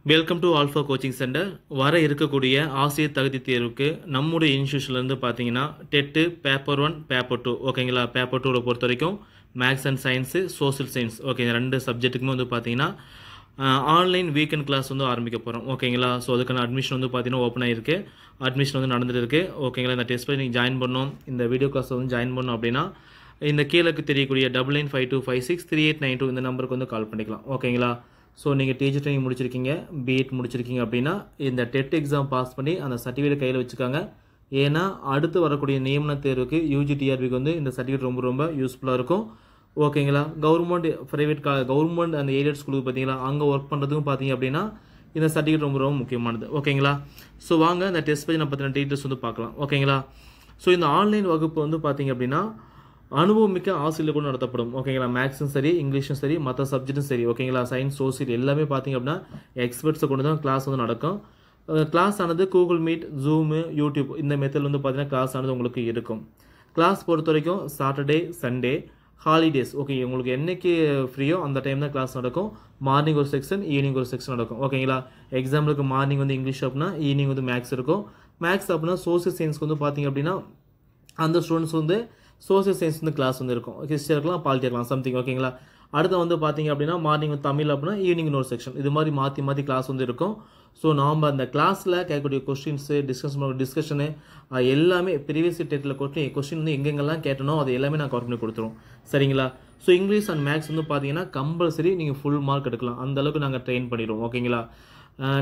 Welcome to alpha coaching centre. வர இருக்கக்கூடிய ஆசிரியர் தகுதி தேர்வுக்கு நம்முடைய இன்ஸ்டியூஷன்லேருந்து பார்த்தீங்கன்னா டெட்டு பேப்பர் 1 பேப்பர் 2 ஓகேங்களா. பேப்பர் 2 பொறுத்த வரைக்கும் maths and science social science ஓகேங்க, ரெண்டு சப்ஜெக்ட்டுக்குமே வந்து பார்த்தீங்கன்னா ஆன்லைன் வீக்கெண்ட் கிளாஸ் வந்து ஆரம்பிக்க போகிறோம் ஓகேங்களா. ஸோ அதுக்கான அட்மிஷன் வந்து பார்த்தீங்கன்னா ஓப்பன் ஆகிருக்கு, அட்மிஷன் வந்து நடந்துட்டு இருக்குது ஓகேங்களா. இந்த டெஸ்ட் போய் நீங்கள் ஜாயின் பண்ணணும், இந்த வீடியோ கிளாஸ் வந்து ஜாயின் பண்ணணும் அப்படின்னா இந்த கீழக்கு தெரியக்கூடிய 9952563892 இந்த நம்பருக்கு வந்து கால் பண்ணிக்கலாம் ஓகேங்களா. ஸோ நீங்கள் டீச்சர் ட்ரைனிங் முடிச்சிருக்கீங்க, பிஎட் முடிச்சிருக்கீங்க அப்படின்னா இந்த டெட் எக்ஸாம் பாஸ் பண்ணி அந்த சர்டிஃபிகேட் கையில் வச்சுக்காங்க. ஏன்னா அடுத்து வரக்கூடிய நியமன தேர்வுக்கு யூஜிடிஆர்பிக்கு வந்து இந்த சர்டிஃபிகேட் ரொம்ப ரொம்ப யூஸ்ஃபுல்லாக இருக்கும் ஓகேங்களா. கவர்மெண்ட் ப்ரைவேட் கவர்மெண்ட் அந்த எய்டட் ஸ்கூலுக்கு பார்த்தீங்களா, அங்கே ஒர்க் பண்ணுறதுக்கும் பார்த்தீங்க அப்படின்னா இந்த சர்டிஃபிகேட் ரொம்ப ரொம்ப முக்கியமானது ஓகேங்களா. ஸோ வாங்க இந்த டெஸ்ட் பேஜ் நம்ம பற்றின டீட்டெயில்ஸ் வந்து பார்க்கலாம் ஓகேங்களா. ஸோ இந்த ஆன்லைன் வகுப்பு வந்து பார்த்தீங்க அப்படின்னா அனுபவமிக்க ஆசிரியர் கூட நடத்தப்படும் ஓகேங்களா. மேக்ஸும் சரி, இங்கிலீஷும் சரி, மற்ற சப்ஜெக்ட்டும் சரி ஓகேங்களா. சயின்ஸ் சோசியல் எல்லாமே பார்த்தீங்க அப்படின்னா எக்ஸ்பர்ட்ஸை கொண்டு தான் கிளாஸ் வந்து நடக்கும். கிளாஸ் ஆனது கூகுள் மீட், ஜூமு, யூடியூப் இந்த மெத்தடில் வந்து பார்த்தீங்கன்னா கிளாஸ் ஆனது உங்களுக்கு இருக்கும். கிளாஸ் பொறுத்த வரைக்கும் சாட்டர்டே, சண்டே, ஹாலிடேஸ் ஓகே, உங்களுக்கு என்றைக்கு ஃப்ரீயோ அந்த டைம் தான் கிளாஸ் நடக்கும். மார்னிங் ஒரு செக்ஷன், ஈவினிங் ஒரு செக்ஷன் நடக்கும் ஓகேங்களா. எக்ஸாம்பிளுக்கு மார்னிங் வந்து இங்கிலீஷ் அப்படின்னா ஈவினிங் வந்து மேக்ஸ் இருக்கும். மேக்ஸ் அப்படின்னா சோசியல் சயின்ஸ்க்கு வந்து பார்த்தீங்க அப்படின்னா அந்த ஸ்டூடெண்ட்ஸ் வந்து சோசியல் சயின்ஸ் வந்து கிளாஸ் வந்து இருக்கும், ஹிஸ்ட்ரி இருக்கலாம், பாலிட்டி இருக்கலாம் சம்திங் ஓகேங்களா. அடுத்து வந்து பார்த்தீங்க அப்படின்னா மார்னிங் வந்து தமிழ் அப்படின்னா ஈவினிங் ஒரு செக்ஷன், இது மாதிரி மாற்றி மாற்றி கிளாஸ் வந்து இருக்கும். ஸோ நாம் அந்த கிளாஸில் கேட்கக்கூடிய கொஸ்டின்ஸு டிஸ்கஷனு எல்லாமே ப்ரீவியஸ் டெட்டில் கொஸ்டின் வந்து எங்கெங்கெல்லாம் கேட்டனோ அது எல்லாமே நான் கவர் பண்ணி கொடுத்துருவோம் சரிங்களா. ஸோ இங்கிலீஷ் அண்ட் மேக்ஸ் வந்து பார்த்தீங்கன்னா கம்பல்சரி நீங்கள் ஃபுல் மார்க் எடுக்கலாம், அந்தளவுக்கு நாங்கள் ட்ரெயின் பண்ணிடுவோம் ஓகேங்களா.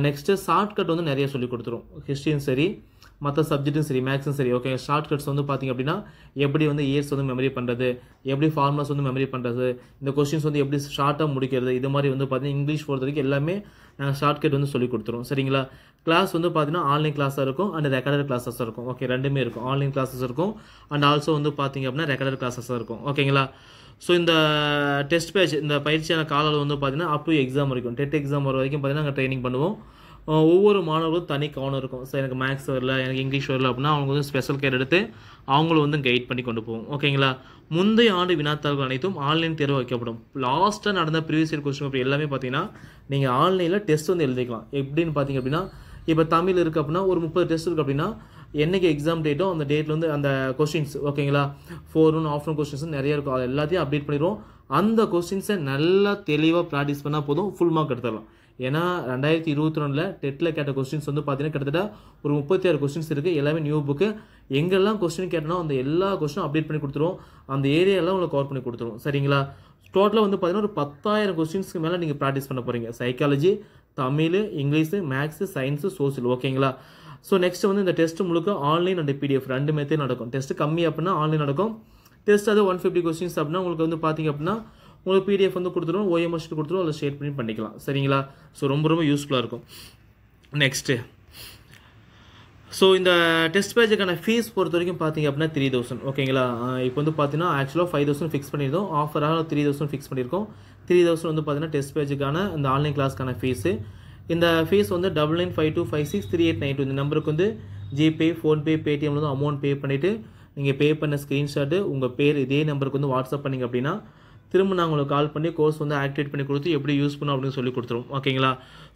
நெக்ஸ்ட்டு ஷார்ட்கட் வந்து நிறைய சொல்லி கொடுத்துருவோம், ஹிஸ்ட்ரியும் சரி மற்ற சப்ஜெக்ட்டும் சரி மேக்ஸும் சரி ஓகே. ஷார்ட்கட்ஸ் வந்து பார்த்திங்க அப்படின்னா எப்படி வந்து இயர்ஸ் வந்து மெமரி பண்ணுறது, எப்படி ஃபார்முலாஸ் வந்து மெமரி பண்ணுறது, இந்த கொஸ்டின்ஸ் வந்து எப்படி ஷார்ட்டாக முடிக்கிறது, இது மாதிரி வந்து பார்த்திங்கன்னா இங்கிலீஷ் பொறுத்த வரைக்கும் எல்லாமே நாங்கள் ஷார்ட்கட் வந்து சொல்லி கொடுத்துருவோம் சரிங்களா. கிளாஸ் வந்து பார்த்திங்கன்னா ஆன்லைன் கிளாஸாக இருக்கும் அண்ட் ரெக்கார்டட் கிளாஸஸாக இருக்கும் ஓகே, ரெண்டுமே இருக்கும். ஆன்லைன் கிளாஸஸ் இருக்கும் அண்ட் ஆல்சோ வந்து பார்த்திங்க அப்படின்னா ரெக்கார்டட் கிளாஸஸாக இருக்கும் ஓகேங்களா. ஸோ இந்த டெஸ்ட் பேட்ச் இந்த பயிற்சியான கால அளவு வந்து பார்த்திங்கன்னா அப் டு எக்ஸாம் வரைக்கும், டெட் எக்ஸாம் வர வரைக்கும் பார்த்திங்கன்னா நாங்கள் ட்ரைனிங் பண்ணுவோம். ஒவ்வொரு மாணவர்களும் தனி கவனம் இருக்கும். ஸோ எனக்கு மேக்ஸ் வரல, எனக்கு இங்கிலீஷ் வரல அப்படின்னா அவங்க வந்து ஸ்பெஷல் கேர் எடுத்து அவங்களும் வந்து கைட் பண்ணி கொண்டு போவோம் ஓகேங்களா. முந்தைய ஆண்டு வினாத்தாள்கள் அனைத்தும் ஆன்லைன் தேர்வு வைக்கப்படும். லாஸ்ட்டாக நடந்த ப்ரீவியஸ் இயர் கொஸ்டின் பேப்பர் எல்லாமே பார்த்தீங்கன்னா நீங்கள் ஆன்லைனில் டெஸ்ட் வந்து எழுதிக்கலாம். எப்படின்னு பார்த்தீங்க அப்படின்னா இப்போ தமிழ் இருக்குது அப்படின்னா ஒரு 30 டெஸ்ட் இருக்குது அப்படின்னா என்றைக்கு எக்ஸாம் டேட்டோ அந்த டேட்டில் வந்து அந்த கொஸ்டின்ஸ் ஓகேங்களா 4 ஆஃப்டர்நூன் கொஸ்டின்ஸ் நிறைய இருக்கும், அது எல்லாத்தையும் அப்டேட் பண்ணிடுவோம். அந்த கொஸ்டின்ஸை நல்லா தெளிவாக ப்ராக்டிஸ் பண்ணால் போதும், ஃபுல் மார்க் எடுத்துடலாம். ஏன்னா 2022 டெட்டில் கேட்ட கொஸ்டின்ஸ் வந்து பார்த்தீங்கன்னா கிட்டத்தட்ட ஒரு 36 கொஸ்டின்ஸ் இருக்குது, எல்லாமே நியூ புக்கு. எங்கெல்லாம் கொஸ்டின் கேட்டனோ அந்த எல்லா கொஸ்டினும் அப்டேட் பண்ணி கொடுத்துருவோம், அந்த ஏரியாலாம் உங்களுக்கு கவர் பண்ணி கொடுத்துருவோம் சரிங்களா. டோட்டலாக வந்து பார்த்தீங்கன்னா ஒரு 10,000 கொஸ்டின்ஸ்க்கு மேலே நீங்கள் ப்ராக்டிஸ் பண்ண போகிறீங்க. Psychology, Tamil, English, maths, science, social ஓகேங்களா. ஸோ நெக்ஸ்ட் வந்து இந்த டெஸ்ட் முழுக்க ஆன்லைன் அண்ட் பிடிஎஃப் ரெண்டு மெத்தட் நடக்கும். டெஸ்ட் கம்மி அப்படின்னா ஆன்லைன் நடக்கும், டெஸ்ட் அது 150 கொஸ்டின்ஸ் அப்படின்னா உங்களுக்கு வந்து பார்த்தீங்க அப்படின்னா உங்களுக்கு பிடிஎஃப் வந்து கொடுத்துருவோம், ஓஎம்எஸ் கொடுத்துருவோம், அதில் ஷேர் பண்ணி பண்ணிக்கலாம் சரிங்களா. ஸோ ரொம்ப ரொம்ப யூஸ்ஃபுல்லாக இருக்கும். நெக்ஸ்ட்டு ஸோ இந்த டெஸ்ட் பேஜுக்கான ஃபீஸ் பொறுத்த வரைக்கும் பார்த்தீங்க அப்படின்னா 3000 ஓகேங்களா. இப்போ வந்து பார்த்தீங்கன்னா ஆக்சுவலாக 5000 ஃபிக்ஸ் பண்ணியிருந்தோம், ஆஃபராக 3000 ஃபிக்ஸ் பண்ணியிருக்கோம். 3000 வந்து பார்த்தீங்கன்னா டெஸ்ட் பேஜுக்கான இந்த ஆன்லைன் கிளாஸ்க்கான ஃபீஸு. இந்த ஃபீஸ் வந்து 9952563892 இந்த நம்பருக்கு வந்து ஜிபே, ஃபோன்பே, பேடிஎம்ல வந்து அமௌண்ட் பே பண்ணிவிட்டு நீங்கள் பே பண்ண ஸ்க்ரீன்ஷாட்டு உங்கள் பேர் இதே நம்பருக்கு வந்து வாட்ஸ்அப் பண்ணிங்க அப்படின்னா திரும்ப நான் உங்களுக்கு கால் பண்ணி கோர்ஸ் வந்து ஆக்டிவேட் பண்ணி கொடுத்து எப்படி யூஸ் பண்ணணும் அப்படின்னு சொல்லி கொடுத்துருவோம் ஓகேங்களா.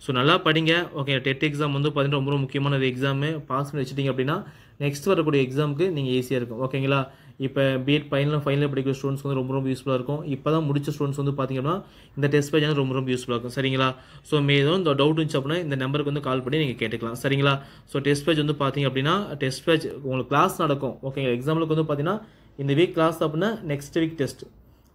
ஸோ நல்லா படிங்க ஓகே. டெட் எக்ஸாம் வந்து பார்த்தீங்கன்னா ரொம்ப முக்கியமான ஒரு எக்ஸாமு, பாஸ் பண்ணி வச்சுட்டிங்க அப்படின்னா நெக்ஸ்ட் வரக்கூடிய எக்ஸாமுக்கு நீங்கள் ஈஸியாக இருக்கும் ஓகேங்களா. இப்போ பிஎட் ஃபைனல் படிக்கிற ஸ்டூடெண்ட்ஸ் வந்து ரொம்ப யூஸ்ஃபுல்லாக இருக்கும். இப்போ தான் முடிச்ச ஸ்டூடெண்ட்ஸ் வந்து பார்த்தீங்கன்னா இந்த டெஸ்ட் பேஜ் வந்து ரொம்ப யூஸ்ஃபுல்லாக இருக்கும் சரிங்களா. ஸோ ஏதோ இந்த டவுட் இருந்துச்சு அப்படின்னா இந்த நம்பருக்கு வந்து கால் பண்ணி நீங்கள் கேட்டுக்கலாம் சரிங்களா. ஸோ டெஸ்ட் பேஜ் வந்து பார்த்தீங்க அப்படின்னா டெஸ்ட் பேஜ் உங்களுக்கு கிளாஸ் நடக்கும் ஓகேங்களா. எக்ஸாம்பிளுக்கு வந்து பார்த்தீங்கன்னா இந்த வீக் கிளாஸ் அப்படின்னா நெக்ஸ்ட் வீக் டெஸ்ட்,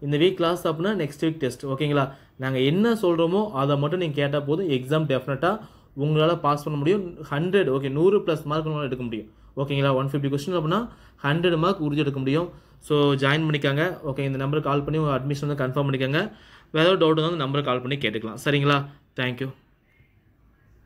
இந்த வீக் கிளாஸ் அப்படின்னா நெக்ஸ்ட் வீக் டெஸ்ட் ஓகேங்களா. நாங்கள் என்ன சொல்கிறோமோ அதை மட்டும் நீங்கள் கேட்டால் போதும், எக்ஸாம் டெஃபினட்டாக உங்களால் பாஸ் பண்ண முடியும். 100 ஓகே 100+ மார்க் உங்களால் எடுக்க முடியும் ஓகேங்களா. 150 கொஸ்டின் அப்படின்னா 100 மார்க் உறுதி எடுக்க முடியும். ஸோ ஜாயின் பண்ணிக்காங்க ஓகே. இந்த நம்பருக்கு கால் பண்ணி உங்கள் அட்மிஷன் வந்து கன்ஃபார்ம் பண்ணிக்கோங்க. வேறு ஏதாவது டவுட் வந்து நம்பருக்கு கால் பண்ணி கேட்டுக்கலாம் சரிங்களா. தேங்க்யூ.